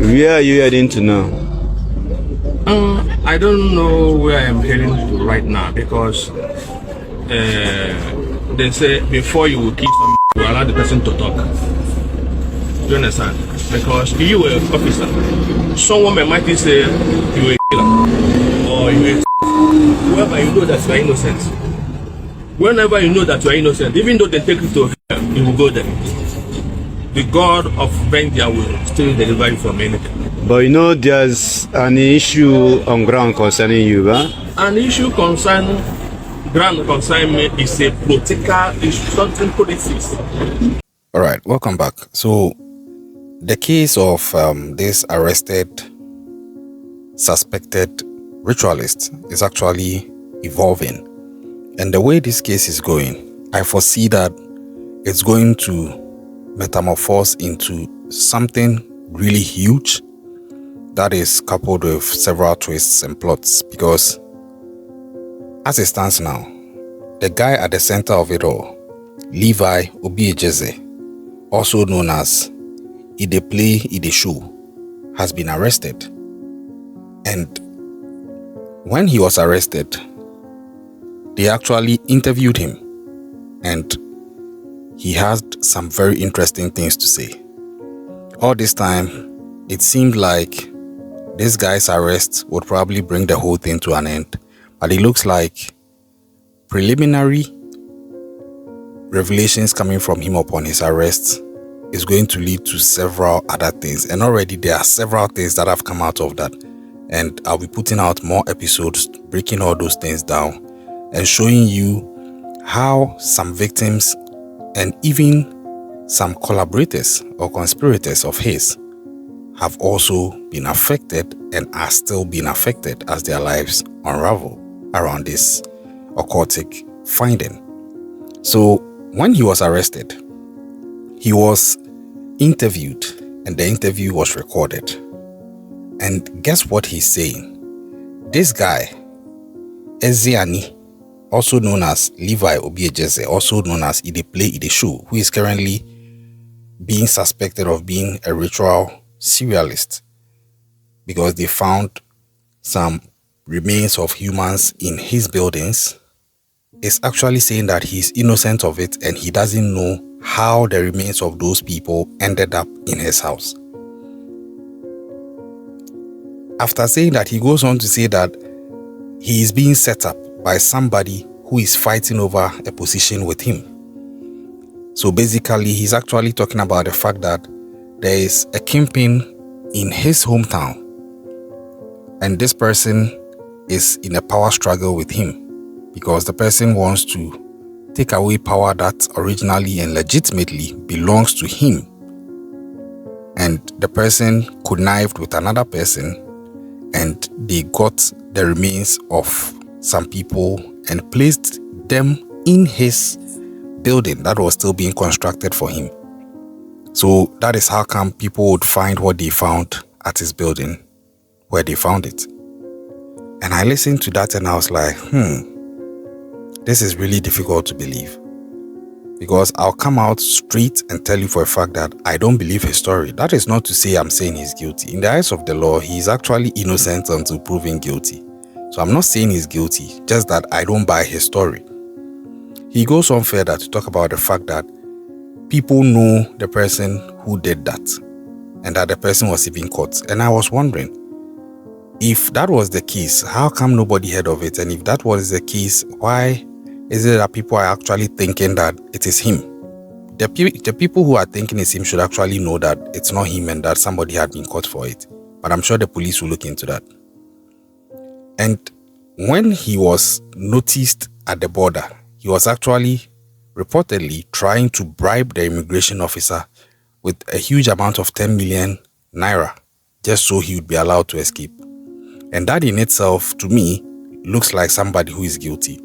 Where are you heading to now? I don't know where I'm heading to right now because they say before you kill someone, you allow the person to talk. Do you understand? Because if you were an officer, someone might say you were a killer or you were whoever you know that you are innocent. Whenever you know that you are innocent, even though they take you to hell, you will go there. The God of vengeance will still deliver you from anything. But you know there's an issue on ground concerning you, huh? An issue concerning ground concerning me is a political issue, something politics. All right, welcome back. So the case of this arrested, suspected ritualist is actually evolving. And the way this case is going, I foresee that it's going to metamorphose into something really huge that is coupled with several twists and plots, because as it stands now, the guy at the center of it all, Levi Obiejeze, also known as Ide Play Ide Show, has been arrested. And when he was arrested, they actually interviewed him, and he had some very interesting things to say. All this time, it seemed like this guy's arrest would probably bring the whole thing to an end, but it looks like preliminary revelations coming from him upon his arrest is going to lead to several other things, and already there are several things that have come out of that, and I'll be putting out more episodes breaking all those things down and showing you how some victims and even some collaborators or conspirators of his have also been affected and are still being affected as their lives unravel around this occultic finding. So when he was arrested, he was interviewed and the interview was recorded. And guess what he's saying? This guy, Ezeani, also known as Levi Obiejeze, also known as Ide Play Ide Show, who is currently being suspected of being a ritual serialist because they found some remains of humans in his buildings, is actually saying that he's innocent of it and he doesn't know how the remains of those people ended up in his house. After saying that, he goes on to say that he is being set up by somebody who is fighting over a position with him. So basically, he's actually talking about the fact that there is a kingpin in his hometown, and this person is in a power struggle with him because the person wants to take away power that originally and legitimately belongs to him. And the person connived with another person, and they got the remains of some people and placed them in his building that was still being constructed for him. So that is how come people would find what they found at his building, where they found it. And I listened to that and I was like, this is really difficult to believe. Because I'll come out straight and tell you for a fact that I don't believe his story. That is not to say I'm saying he's guilty. In the eyes of the law, he is actually innocent until proven guilty. So I'm not saying he's guilty, just that I don't buy his story. He goes on further to talk about the fact that people know the person who did that and that the person was even caught. And I was wondering, if that was the case, how come nobody heard of it? And if that was the case, why is it that people are actually thinking that it is him? The people who are thinking it's him should actually know that it's not him and that somebody had been caught for it. But I'm sure the police will look into that. And when he was noticed at the border, he was actually reportedly trying to bribe the immigration officer with a huge amount of 10 million naira just so he would be allowed to escape. And that in itself, to me, looks like somebody who is guilty.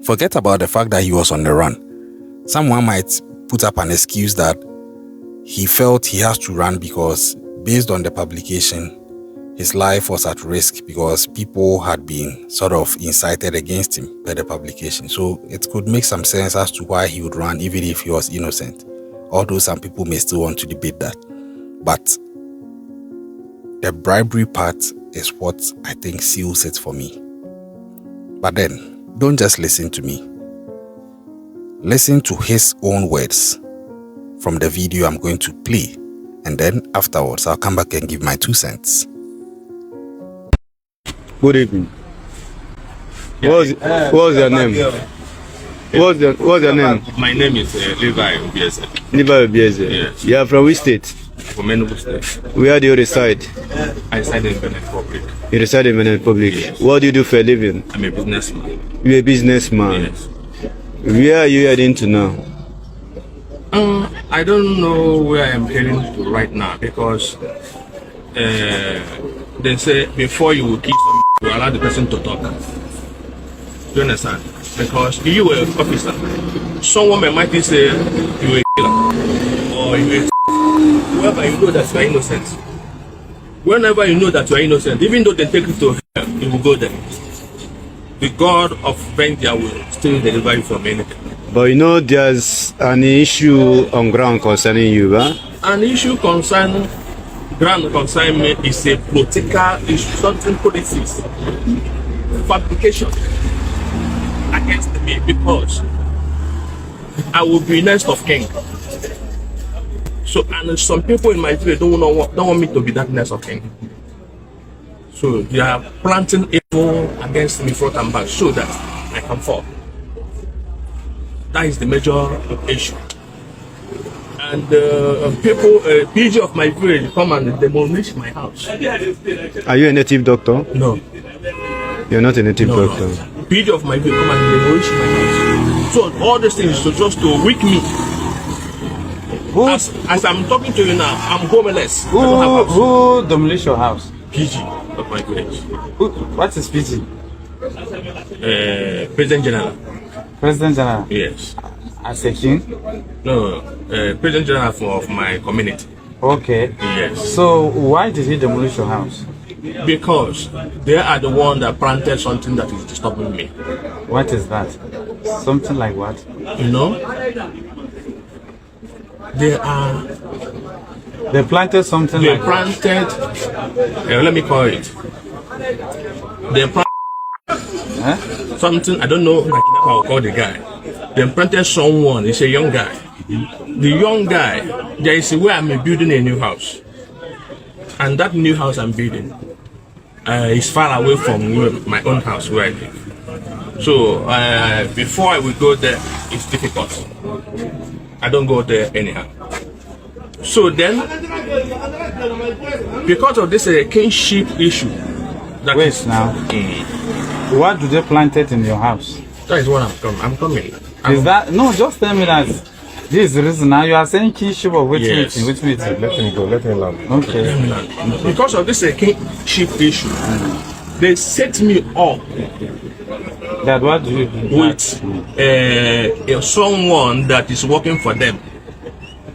Forget about the fact that he was on the run. Someone might put up an excuse that he felt he has to run because, based on the publication, his life was at risk because people had been sort of incited against him by the publication. So it could make some sense as to why he would run even if he was innocent. Although some people may still want to debate that. But the bribery part is what I think seals it for me. But then, don't just listen to me. Listen to his own words from the video I'm going to play. And then afterwards, I'll come back and give my 2 cents. Good evening. What's your name? What's your name? My name is Levi Obieze. Levi Obieze. Yes. You are from which state? From Enugu State. Where do you reside? I reside in Benin Republic. You reside in Benin Republic. Yes. What do you do for a living? I'm a businessman. You're a businessman. Yes. Where are you heading to now? I don't know where I am heading to right now because they say before you kill someone, you allow the person to talk. Do you understand? Because you were an officer, someone might say you were a killer or you were whoever you know that you are innocent. Whenever you know that you are innocent, even though they take you to hell, you will go there. The God of vengeance will still deliver you from anything. But you know there's an issue on ground concerning you, huh? An issue concerning ground concerning me is a political issue, something politics, fabrication against me because I will be next of king. So, and some people in my village don't want me to be that next of king. So they are planting evil against me front and back so that I can fall. That is the major issue. And people, PG of my village come and demolish my house. Are you a native doctor? No. You're not a native doctor. No. PG of my village come and demolish my house. So all these things is just to weak me. As I'm talking to you now, I'm homeless. Who demolished your house? PG of my village. What is PG? President General. President General? Yes. As a king? No, President General of my community. Okay. Yes. So why did he demolish your house? Because they are the one that planted something that is disturbing me. What is that? Something like what? You know? They planted something They like planted, let me call it. They planted something, I don't know, like I'll call the guy. They planted someone, he's a young guy. The young guy, there is a way I'm building a new house. And that new house I'm building is far away from my own house where I live. So before I will go there, it's difficult. I don't go there anyhow. So then, because of this kinship issue, that Wait is, now. What do they plant it in your house? that is what I'm coming. Is that no? Just tell me that. This is the reason. Now you are saying kinship of which Yes. meeting? Which meeting? Let him go, let him land. Okay. Because of this kinship issue, they set me up That what do you do? with someone that is working for them.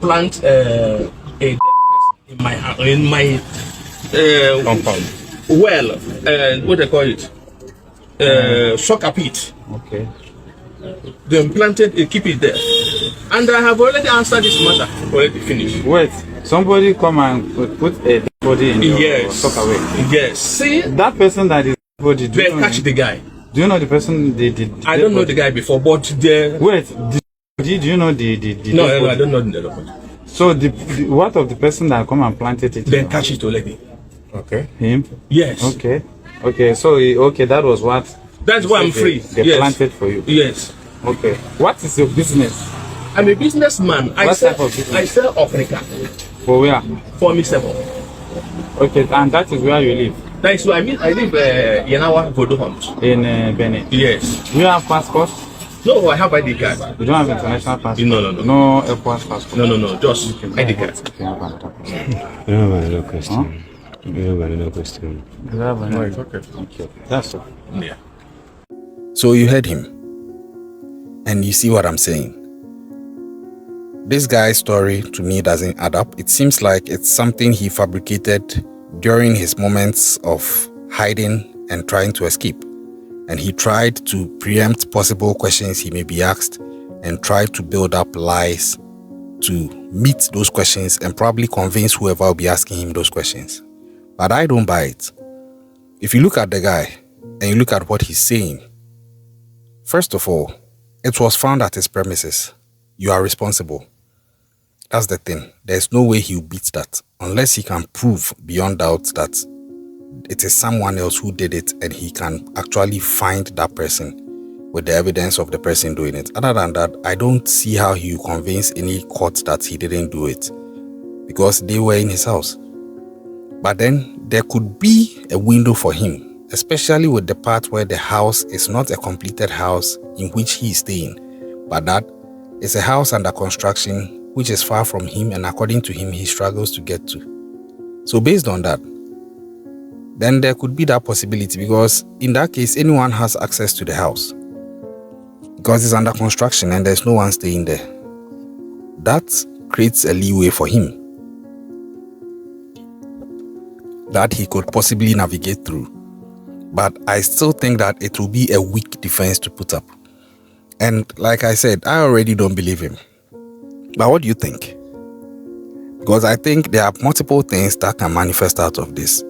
Plant a dead person in my Compound. well, what they call it, soccer pit. Okay. They planted it, keep it there, and I have already answered this matter. Already finished. Wait. Somebody come and put a dead body in your Yes. sock away. Yes. See, That person that is body. they catch the guy. Do you know the person? I don't know the guy before, but the Wait. Do you know the no, dead I body? don't know the body. So what of the person that come and planted it? They catch it already. Okay. Him. Yes. Okay. Okay. So that was what. That's why I'm free. They Yes. planted for you. Yes. Okay. What is your business? I'm a businessman. What type of business? I sell Africa For where? for me 7. Okay, and that is where you live That is why I live Yanawa Vodo Homes. in Benin. Yes. Do you have passport? No, I have ID card. You don't have international passport. No. No airport passport. No. Just ID card. Okay, I have another question. I have another question. You have another question? You have No, another? it's okay. Okay. That's all. Yeah. So you heard him, and you see what I'm saying. This guy's story to me doesn't add up. It seems like it's something he fabricated during his moments of hiding and trying to escape. And he tried to preempt possible questions he may be asked and tried to build up lies to meet those questions and probably convince whoever will be asking him those questions. But I don't buy it. If you look at the guy and you look at what he's saying, first of all, it was found at his premises. You are responsible. That's the thing. There's no way he'll beat that unless he can prove beyond doubt that it is someone else who did it and he can actually find that person with the evidence of the person doing it. Other than that, I don't see how he will convince any court that he didn't do it because they were in his house. But then there could be a window for him, especially with the part where the house is not a completed house in which he is staying, but that is a house under construction which is far from him, and according to him, he struggles to get to. So based on that, then there could be that possibility, because in that case, anyone has access to the house because it's under construction and there's no one staying there. That creates a leeway for him that he could possibly navigate through. But I still think that it will be a weak defense to put up. And like I said, I already don't believe him. But what do you think? Because I think there are multiple things that can manifest out of this.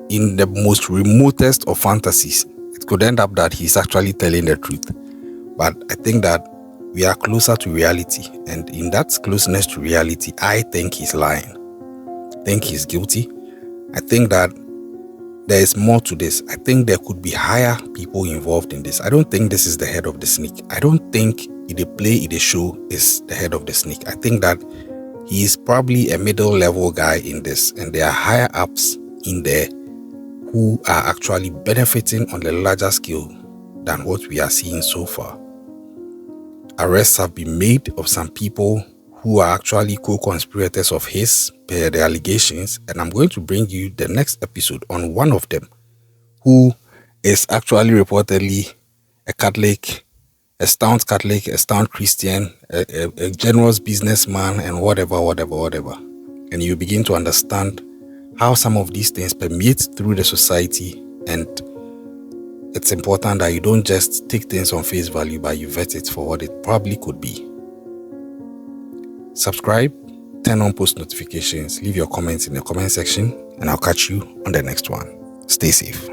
In the most remotest of fantasies, it could end up that he's actually telling the truth. But I think that we are closer to reality. And in that closeness to reality, I think he's lying. I think he's guilty. I think that there is more to this. I think there could be higher people involved in this. I don't think this is the head of the snake. I don't think the play, the show is the head of the snake. I think that he is probably a middle level guy in this, and there are higher ups in there who are actually benefiting on a larger scale than what we are seeing so far. Arrests have been made of some people who are actually co-conspirators of his, per the allegations, and I'm going to bring you the next episode on one of them, who is actually reportedly a Catholic, a staunch Catholic, a staunch Christian, a generous businessman, and whatever. And you begin to understand how some of these things permeate through the society, and it's important that you don't just take things on face value, but you vet it for what it probably could be. Subscribe, turn on post notifications, leave your comments in the comment section, and I'll catch you on the next one. Stay safe.